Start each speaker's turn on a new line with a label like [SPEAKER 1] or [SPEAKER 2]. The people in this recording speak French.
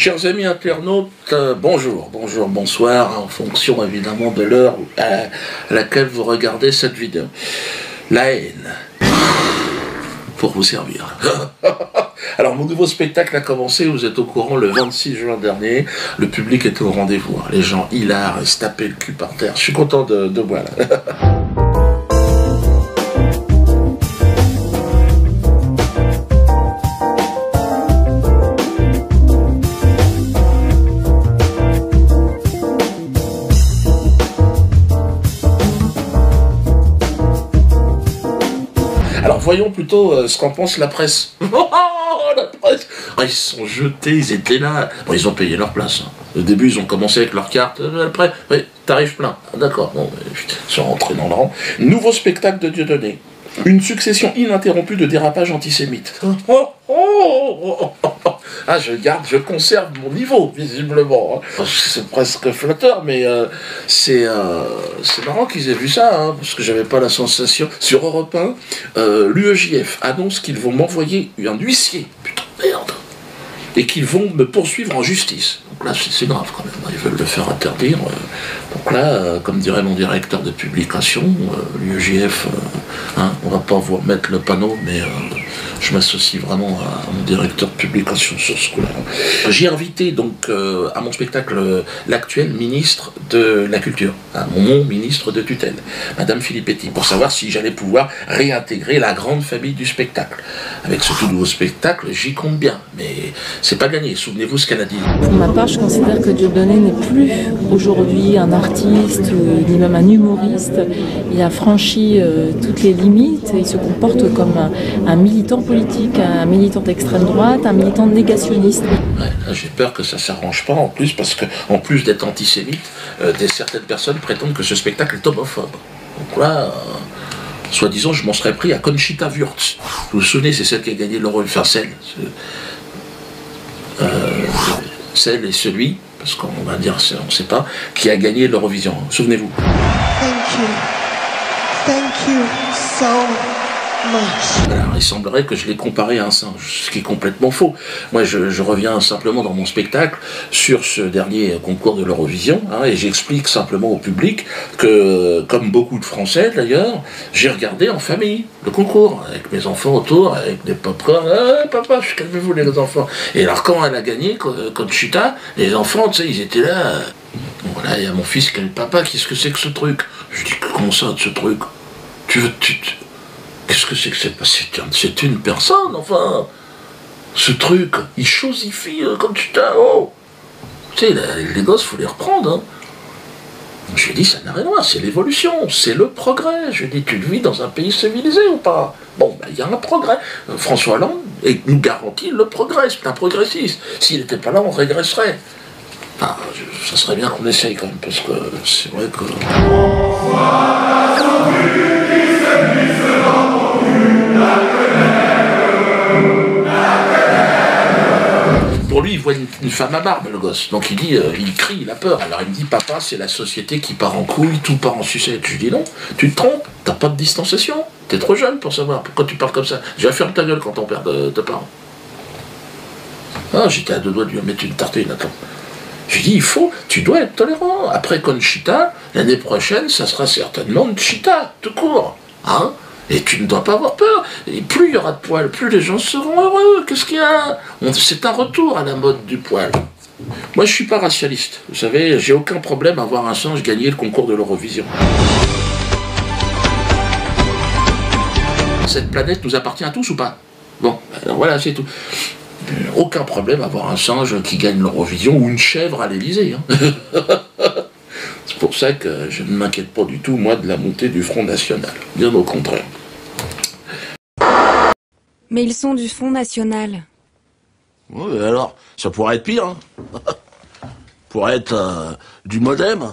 [SPEAKER 1] Chers amis internautes, bonjour, bonsoir, en fonction évidemment de l'heure à laquelle vous regardez cette vidéo. La haine, pour vous servir. Alors mon nouveau spectacle a commencé, vous êtes au courant, le 26 juin dernier, le public était au rendez-vous, les gens hilares, ils se tapaient le cul par terre, je suis content de moi là. Alors voyons plutôt ce qu'en pense la presse. Oh, la presse. Ah, ils se sont jetés, ils étaient là. Bon, ils ont payé leur place. Hein. Au début, ils ont commencé avec leur carte. Après, oui, tarif plein. Ah, d'accord, bon, ils sont rentrés dans le rang. Nouveau spectacle de Dieudonné. Une succession ininterrompue de dérapages antisémites. Ah, je conserve mon niveau, visiblement. Hein. C'est presque flatteur, mais c'est marrant qu'ils aient vu ça, hein, parce que j'avais pas la sensation. Sur Europe 1, l'UEJF annonce qu'ils vont m'envoyer un huissier. Putain, merde. Et qu'ils vont me poursuivre en justice. Donc là, c'est grave quand même. Ils veulent le faire interdire. Donc là, comme dirait mon directeur de publication, l'UEJF, hein, on va pas vous remettre le panneau, mais je m'associe vraiment à mon directeur de publication sur ce coup-là. J'ai invité donc à mon spectacle l'actuel ministre de la Culture, hein, mon ministre de tutelle, Madame Filippetti, pour savoir si j'allais pouvoir réintégrer la grande famille du spectacle. Avec ce tout nouveau spectacle, j'y compte bien, mais c'est pas gagné. Souvenez-vous ce qu'elle a dit.
[SPEAKER 2] Pour ma part, je considère que Dieudonné n'est plus aujourd'hui un artiste ni même un humoriste. Il a franchi toutes les limites. Il se comporte comme un militant politique, un militant d'extrême droite, un militant négationniste.
[SPEAKER 1] Ouais, j'ai peur que ça s'arrange pas en plus, parce que en plus d'être antisémite, certaines personnes prétendent que ce spectacle est homophobe. Donc là, soi-disant, je m'en serais pris à Conchita Wurst. Vous vous souvenez, c'est celle qui a gagné le rôle, enfin celle et celui, parce qu'on va dire, on ne sait pas, qui a gagné l'Eurovision. Souvenez-vous.
[SPEAKER 3] Thank you so much.
[SPEAKER 1] Alors, il semblerait que je l'ai comparé à un singe, ce qui est complètement faux. Moi, je reviens simplement dans mon spectacle sur ce dernier concours de l'Eurovision, hein, et j'explique simplement au public que, comme beaucoup de Français d'ailleurs, j'ai regardé en famille le concours, avec mes enfants autour, avec des pop-corn. Papa, calmez-vous les enfants. Et alors, quand elle a gagné, Conchita, les enfants, tu sais, ils étaient là. Voilà, il y a mon fils qui est le papa, qu'est-ce que c'est que ce truc? Je dis, comment ça, ce truc? Qu'est-ce que c'est que c'est une personne, enfin. Ce truc, il chosifie comme tu t'as. Oh. Tu sais, les gosses, faut les reprendre. Hein. Je lui ai dit, ça n'a rien à voir, c'est l'évolution, c'est le progrès. Je lui ai dit, tu le vis dans un pays civilisé ou pas? Bon, ben, il y a un progrès. François Hollande nous garantit le progrès, c'est un progressiste. S'il n'était pas là, on régresserait. Enfin, ça serait bien qu'on essaye quand même, parce que c'est vrai que... Pour lui, il voit une femme à barbe, le gosse. Donc il dit, il crie, il a peur. Alors il me dit, papa, c'est la société qui part en couille, tout part en sucette. Je lui dis, non, tu te trompes, t'as pas de distanciation. T'es trop jeune pour savoir pourquoi tu parles comme ça. J'ai ferme ta gueule quand ton père te parle. Ah, j'étais à deux doigts de lui mettre une tartine, attends. Je lui dis, tu dois être tolérant. Après Conchita, l'année prochaine, ça sera certainement une Chita, tout court. Hein? Et tu ne dois pas avoir peur. Et plus il y aura de poils, plus les gens seront heureux. Qu'est-ce qu'il y a? C'est un retour à la mode du poil. Moi, je suis pas racialiste. Vous savez, j'ai aucun problème à voir un singe gagner le concours de l'Eurovision. Cette planète nous appartient à tous ou pas? Bon, alors voilà, c'est tout. Aucun problème à voir un singe qui gagne l'Eurovision ou une chèvre à l'Élysée. Hein. C'est pour ça que je ne m'inquiète pas du tout, moi, de la montée du Front National. Bien au contraire.
[SPEAKER 4] Mais ils sont du Front National.
[SPEAKER 1] Oui, alors, ça pourrait être pire. Hein. Pourrait être du modem.